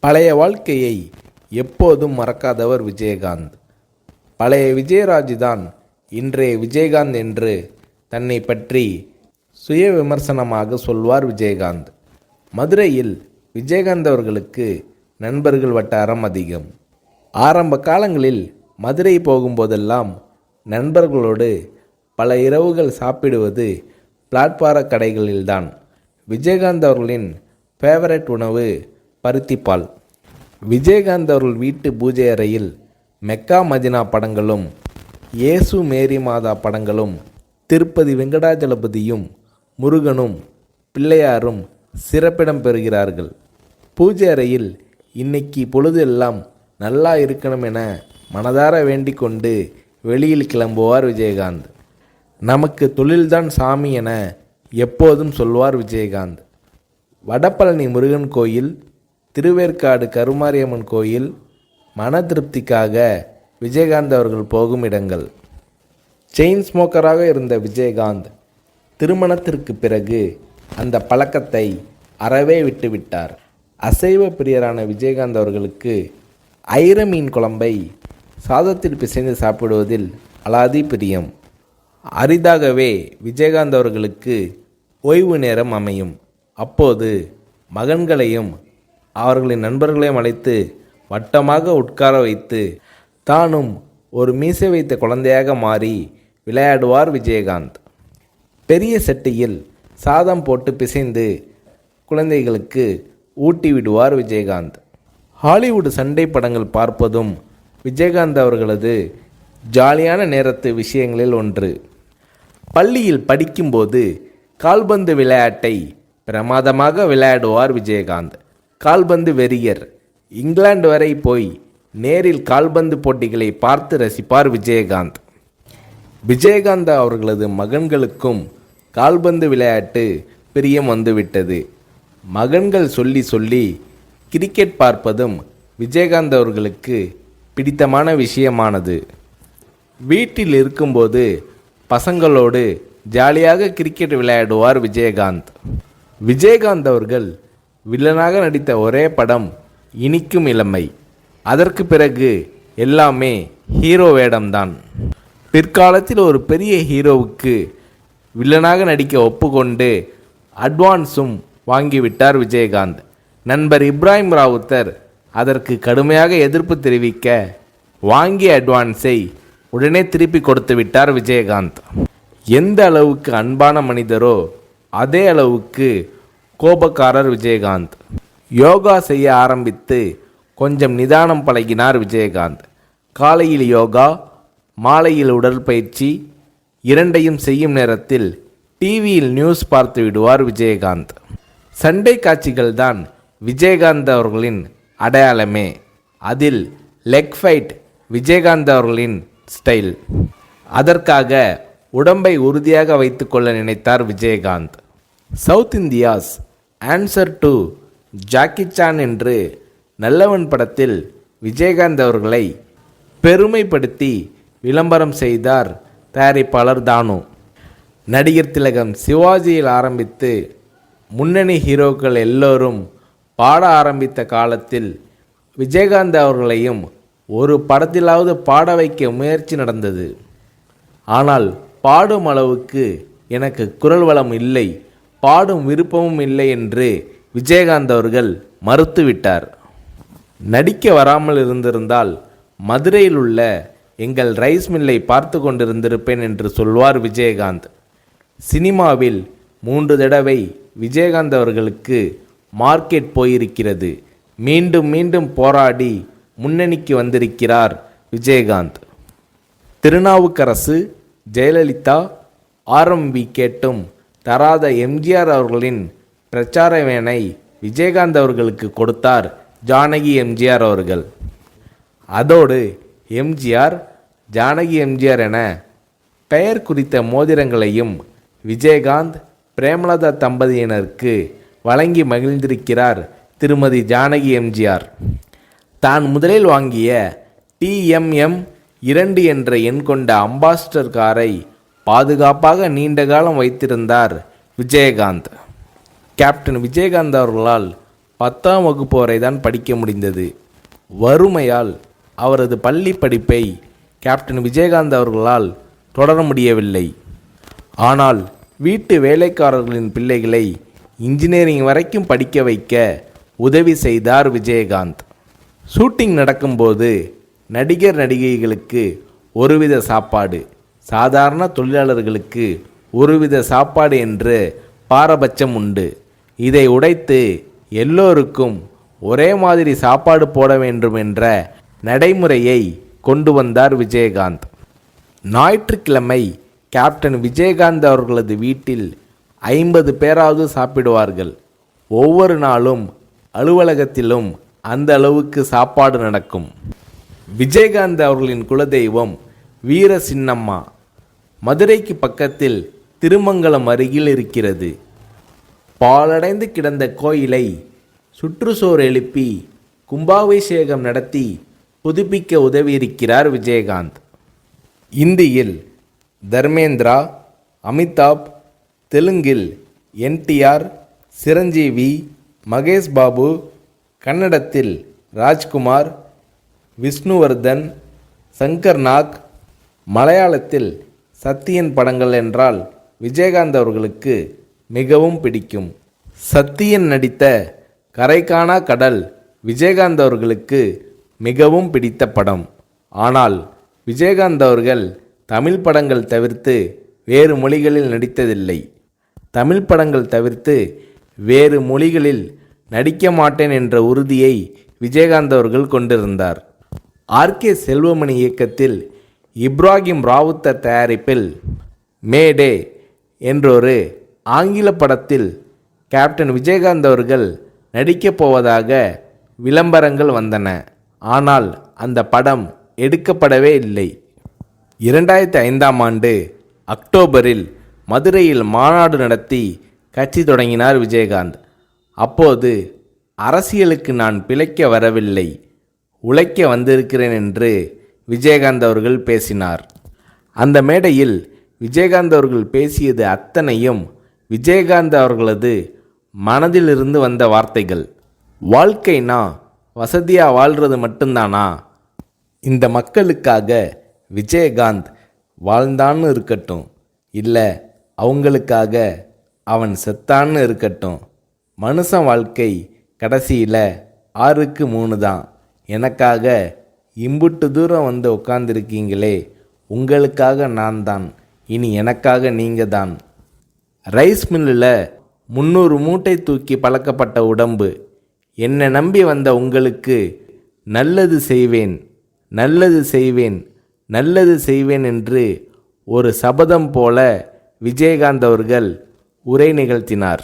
பழைய வாழ்க்கையை எப்போதும் மறக்காதவர் விஜயகாந்த். பழைய விஜயராஜ் தான் இன்றைய விஜயகாந்த் என்று தன்னை பற்றி சுய விமர்சனமாக சொல்வார் விஜயகாந்த். மதுரையில் விஜயகாந்த் அவர்களுக்கு நண்பர்கள் வட்டாரம் அதிகம். ஆரம்ப காலங்களில் மதுரை போகும்போதெல்லாம் நண்பர்களோடு பல இரவுகள் சாப்பிடுவது பிளாட்பார கடைகளில்தான். விஜயகாந்த் அவர்களின் ஃபேவரட் உணவு பருத்திப்பால். விஜயகாந்த் அவர்கள் வீட்டு பூஜை அறையில் மெக்கா மதினா படங்களும் இயேசு மேரி மாதா படங்களும் திருப்பதி வெங்கடாஜலபதியும் முருகனும் பிள்ளையாரும் சிறப்பிடம் பெறுகிறார்கள். பூஜை அறையில் இன்னைக்கு பொழுது எல்லாம் நல்லா இருக்கணும் என மனதார வேண்டிக் கொண்டு வெளியில் கிளம்புவார் விஜயகாந்த். நமக்கு தொழில்தான் சாமி என எப்போதும் சொல்வார் விஜயகாந்த். வடபழனி முருகன் கோயில், திருவேற்காடு கருமாரியம்மன் கோயில் மன திருப்திக்காக விஜயகாந்த் அவர்கள் போகும் இடங்கள். செயின் ஸ்மோக்கராக இருந்த விஜயகாந்த் திருமணத்திற்கு பிறகு அந்த பழக்கத்தை அறவே விட்டுவிட்டார். அசைவ பிரியரான விஜயகாந்த் அவர்களுக்கு ஐர மீன் குழம்பை சாதத்தில் பிசைந்து சாப்பிடுவதில் அலாதி பிரியம். அரிதாகவே விஜயகாந்த் அவர்களுக்கு ஓய்வு நேரம் அமையும். அப்போது மகன்களையும் அவர்களின் நண்பர்களையும் அழைத்து வட்டமாக உட்கார வைத்து தானும் ஒரு மீசை வைத்த குழந்தையாக மாறி விளையாடுவார் விஜயகாந்த். பெரிய சட்டியில் சாதம் போட்டு பிசைந்து குழந்தைகளுக்கு ஊட்டி விடுவார் விஜயகாந்த். ஹாலிவுட் சண்டை படங்கள் பார்ப்பதும் விஜயகாந்த் அவர்களது ஜாலியான நேரத்து விஷயங்களில் ஒன்று. பள்ளியில் படிக்கும்போது கால்பந்து விளையாட்டை பிரமாதமாக விளையாடுவார் விஜயகாந்த். கால்பந்து வெறியர். இங்கிலாந்து வரை போய் நேரில் கால்பந்து போட்டிகளை பார்த்து ரசிப்பார் விஜயகாந்த். விஜயகாந்த் அவர்களது மகன்களுக்கும் கால்பந்து விளையாட்டு பிரியம் வந்துவிட்டது. மகன்கள் சொல்லி சொல்லி கிரிக்கெட் பார்ப்பதும் விஜயகாந்த் அவர்களுக்கு பிடித்தமான விஷயமானது. வீட்டில் இருக்கும்போது பசங்களோடு ஜாலியாக கிரிக்கெட் விளையாடுவார் விஜயகாந்த். விஜயகாந்த் அவர்கள் வில்லனாக நடித்த ஒரே படம் இனிக்கும் இளமை. அதற்கு பிறகு எல்லாமே ஹீரோ வேடம்தான். பிற்காலத்தில் ஒரு பெரிய ஹீரோவுக்கு வில்லனாக நடிக்க ஒப்புக்கொண்டு அட்வான்ஸும் வாங்கிவிட்டார் விஜயகாந்த். நண்பர் இப்ராஹிம் ராவுத்தர் அதற்கு கடுமையாக எதிர்ப்பு தெரிவிக்க வாங்கிய அட்வான்ஸை உடனே திருப்பி கொடுத்து விட்டார் விஜயகாந்த். எந்த அளவுக்கு அன்பான மனிதரோ அதே அளவுக்கு கோபக்காரர் விஜயகாந்த். யோகா செய்ய ஆரம்பித்து கொஞ்சம் நிதானம் பழகினார் விஜயகாந்த். காலையில் யோகா, மாலையில் உடற்பயிற்சி இரண்டையும் செய்யும் நேரத்தில் டிவியில் நியூஸ் பார்த்து விடுவார் விஜயகாந்த். சண்டை காட்சிகள் தான் விஜயகாந்த் அவர்களின் அடையாளமே. அதில் லெக் ஃபைட் விஜயகாந்த் அவர்களின் ஸ்டைல். அதற்காக உடம்பை உறுதியாக வைத்துக்கொள்ள நினைத்தார் Vijayakanth. South India's answer to Jackie Chan என்று நல்லவன் படத்தில் விஜயகாந்த் அவர்களை பெருமைப்படுத்தி விளம்பரம் செய்தார் தயாரிப்பாளர் தானு. நடிகர் திலகம் சிவாஜியில் ஆரம்பித்து முன்னணி ஹீரோக்கள் எல்லோரும் பாட ஆரம்பித்த காலத்தில் விஜயகாந்த் அவர்களையும் ஒரு படத்திலாவது பாட வைக்க முயற்சி நடந்தது. ஆனால் பாடும் அளவுக்கு எனக்கு குரல் வளம் இல்லை, பாடும் விருப்பமும் இல்லை என்று விஜயகாந்த் அவர்கள் மறுத்துவிட்டார். நடிக்க வராமல் இருந்திருந்தால் மதுரையில் உள்ள எங்கள் ரைஸ் மில்லை பார்த்து கொண்டிருந்திருப்பேன் என்று சொல்வார் விஜயகாந்த். சினிமாவில் 3 தடவை விஜயகாந்த் அவர்களுக்கு மார்க்கெட் போயிருக்கிறது. மீண்டும் மீண்டும் போராடி முன்னணிக்கு வந்திருக்கிறார் விஜயகாந்த். திருநாவுக்கரசு, ஜெயலலிதா, ஆர்எம்பி கேட்டும் தராத எம்ஜிஆர் அவர்களின் பிரச்சார வேனை விஜயகாந்த் அவர்களுக்கு கொடுத்தார் ஜானகி எம்ஜிஆர் அவர்கள். அதோடு எம்ஜிஆர், ஜானகி எம்ஜிஆர் என பெயர் குறித்த மோதிரங்களையும் விஜயகாந்த், பிரேமலதா தம்பதியினருக்கு வழங்கி மகிழ்ந்திருக்கிறார் திருமதி ஜானகி எம்ஜிஆர். தான் முதலில் வாங்கிய TMM 2 என்ற எண் கொண்ட அம்பாஸ்டர் காரை பாதுகாப்பாக நீண்ட காலம் வைத்திருந்தார் விஜயகாந்த். கேப்டன் விஜயகாந்த் அவர்களால் 10ஆம் வகுப்பு வரை தான் படிக்க முடிந்தது. வறுமையால் அவரது பள்ளி படிப்பை கேப்டன் விஜயகாந்த் அவர்களால் தொடர முடியவில்லை. ஆனால் வீட்டு வேலைக்காரர்களின் பிள்ளைகளை இன்ஜினியரிங் வரைக்கும் படிக்க வைக்க உதவி செய்தார் விஜயகாந்த். ஷூட்டிங் நடக்கும்போது நடிகர் நடிகைகளுக்கு ஒருவித சாப்பாடு, சாதாரண தொழிலாளர்களுக்கு ஒருவித சாப்பாடு என்று பாரபட்சம் உண்டு. இதை உடைத்து எல்லோருக்கும் ஒரே மாதிரி சாப்பாடு போட வேண்டும் என்ற நடைமுறையை கொண்டு வந்தார் விஜயகாந்த். ஞாயிற்றுக்கிழமை கேப்டன் விஜயகாந்த் அவர்களது வீட்டில் 50 பேராவது சாப்பிடுவார்கள். ஒவ்வொரு நாளும் அலுவலகத்திலும் அந்த அளவுக்கு சாப்பாடு நடக்கும். விஜயகாந்த் அவர்களின் குலதெய்வம் வீர சின்னம்மா மதுரைக்கு பக்கத்தில் திருமங்கலம் அருகில் இருக்கிறது. பாழடைந்து கிடந்த கோயிலை சுற்றுச்சூழல் எழுப்பி கும்பாபிஷேகம் நடத்தி புதுப்பிக்க உதவியிருக்கிறார் விஜயகாந்த். இந்தியில் தர்மேந்திரா, அமிதாப், தெலுங்கில் NTR, சிரஞ்சீவி, மகேஷ் பாபு, கன்னடத்தில் ராஜ்குமார், விஷ்ணுவர்தன், சங்கர் நாக், மலையாளத்தில் சத்யன் படங்கள் என்றால் விஜயகாந்த் அவர்களுக்கு மிகவும் பிடிக்கும். சத்யன் நடித்த கரைகாணா கடல் விஜயகாந்த் அவர்களுக்கு மிகவும் பிடித்த படம். ஆனால் விஜயகாந்த் அவர்கள் தமிழ் படங்கள் தவிர்த்து வேறு மொழிகளில் நடித்ததில்லை. தமிழ் படங்கள் தவிர்த்து வேறு மொழிகளில் நடிக்க மாட்டேன் என்ற உறுதியை விஜயகாந்த் அவர்கள் கொண்டிருந்தார். RK செல்வமணி இயக்கத்தில் இப்ராஹிம் ராவுத்தர் தயாரிப்பில் மேடே என்றொரு ஆங்கில படத்தில் கேப்டன் விஜயகாந்த் அவர்கள் நடிக்கப் போவதாக விளம்பரங்கள் வந்தன. ஆனால் அந்த படம் எடுக்கப்படவே இல்லை. 2005ஆம் ஆண்டு அக்டோபரில் மதுரையில் மாநாடு நடத்தி கட்சி தொடங்கினார் விஜயகாந்த். அப்போது அரசியலுக்கு நான் பிழைக்க வரவில்லை, உழைக்க வந்திருக்கிறேன் என்று விஜயகாந்த் அவர்கள் பேசினார். அந்த மேடையில் விஜயகாந்த் அவர்கள் பேசியது அத்தனையும் விஜயகாந்த் அவர்களது மனதிலிருந்து வந்த வார்த்தைகள். வாழ்க்கைனா வசதியாக வாழ்கிறது மட்டும்தானா? இந்த மக்களுக்காக விஜயகாந்த் வாழ்ந்தான்னு இருக்கட்டும், இல்லை அவங்களுக்காக அவன் செத்தான்னு இருக்கட்டும், மனுஷன் வாழ்க்கை கடைசியில் 6க்கு 3 தான். எனக்காக இம்புட்டு தூரம் வந்து உட்காந்துருக்கீங்களே, உங்களுக்காக நான் தான், இனி எனக்காக நீங்கள் தான். ரைஸ் மில்லில் 300 மூட்டை தூக்கி பழக்கப்பட்ட உடம்பு, என்னை நம்பி வந்த உங்களுக்கு நல்லது செய்வேன், நல்லது செய்வேன், நல்லது செய்வேன் என்று ஒரு சபதம் போல விஜயகாந்த் அவர்கள் உரை நிகழ்த்தினார்.